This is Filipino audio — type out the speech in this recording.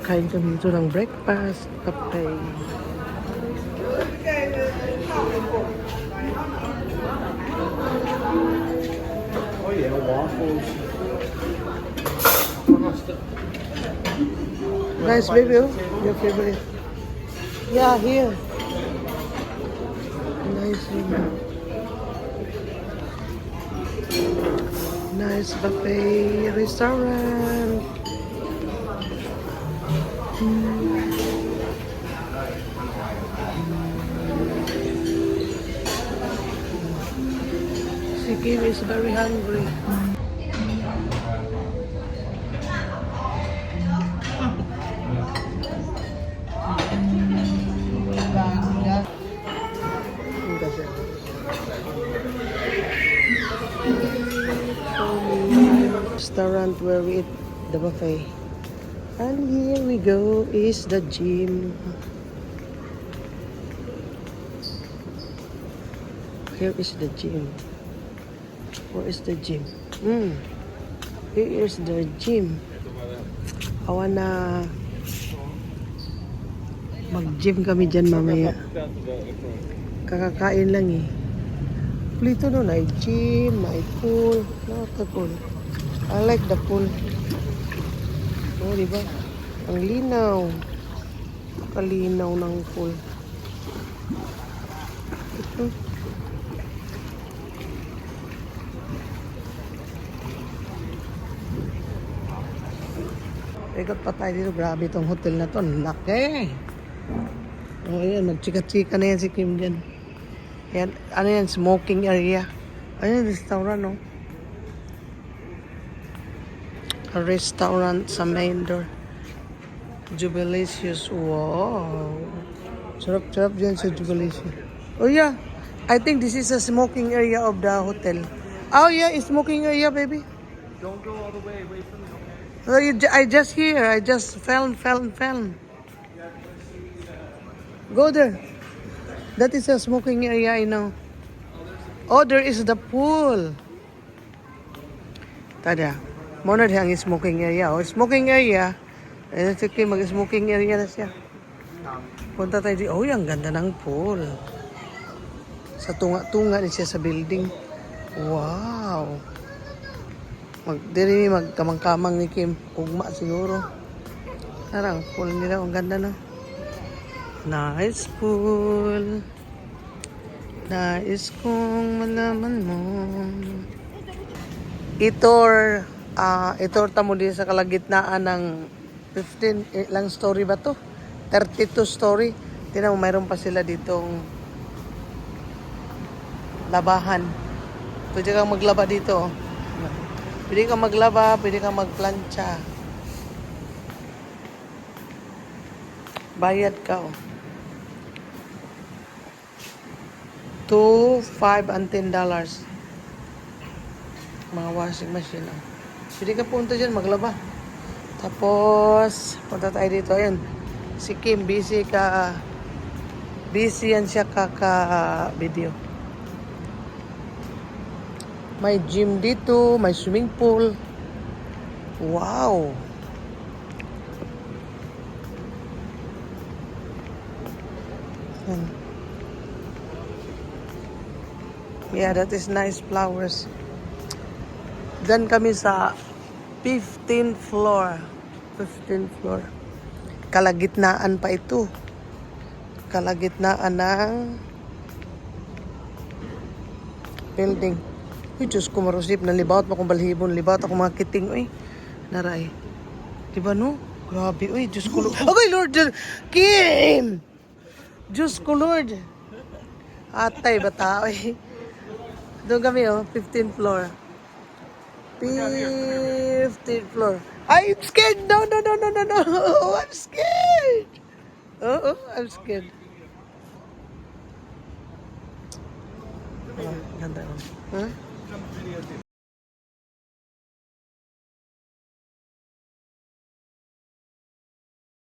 Kain kami dito ng breakfast. Kapay. Oh yeah, waffles. Nice baby, oh. Your favorite. Yeah, here. Nice baby. Nice buffet restaurant. Si Kim is very hungry. Restaurant where we eat the buffet. And here we go is the gym. Here is the gym. Where is the gym? Here is the gym. I wanna mag-gym kami dyan mamaya. Kakakain lang eh. Plito no, na gym, na pool. Not the pool. I like the pool. Oh, diba? Ang linaw. Kalinaw ng pool. Ito. Ikot pa tayo dito. Grabe itong hotel na to. Laki. Oh, yan. Magchika-chika na yan si Kim dyan. Yan. Ano yan? Smoking area. Ayun, restaurant, no? A restaurant sa main door. Jubilicious. Wow. Sarap-sarap dyan sa Jubilicious. Oh, yeah. I think this is a smoking area of the hotel. Oh, yeah. It's smoking area, baby. Don't go all the way away from me, okay? I just here. I just fell. Go there. That is a smoking area, I know. Oh, there is the pool. Tada. Muna diyang smoking area. Oh, smoking area. Sige, mag-smoking area na siya. Punta tayo di. Oh, ang ganda ng pool. Sa tunga-tunga ni siya sa building. Wow. Diri magkamang-kamang ni Kim. Ugma siguro. Parang pool nila. Ang ganda, no? Nice pool. Nais kong malaman mo. Itor tamo din sa kalagitnaan ng 15 lang story ba to? 32 story. Tingnan mo, mayroon pa sila ditong labahan. Pwede kang maglaba dito. Pwede kang maglaba, pwede kang magplancha. Bayad ka, oh. 2, 5, and $10. Mga washing machine lang. Pwede ka punta dyan, maglaba. Tapos, punta tayo dito. Ayan. Si Kim, busy yan siya kaka-video. May gym dito, may swimming pool. Wow! Ayan. Yeah, that is nice flowers. Diyan kami sa 15th floor. 15th floor. Kalagitnaan pa ito. Kalagitnaan ng building. Uy, Diyos ko marusip. Nalibawat pa akong balhibon. Libawat ako mga kiting. Uy, naray. Diba no? Grabe. Uy, Diyos ko Lord. Okay, Lord. Kim! Diyos ko Lord. Atay, bata. Uy. Doon kami, oh. 15th floor. 15th floor. I'm scared. No. I'm scared. Oh, I'm scared. Oh, ganda. Huh?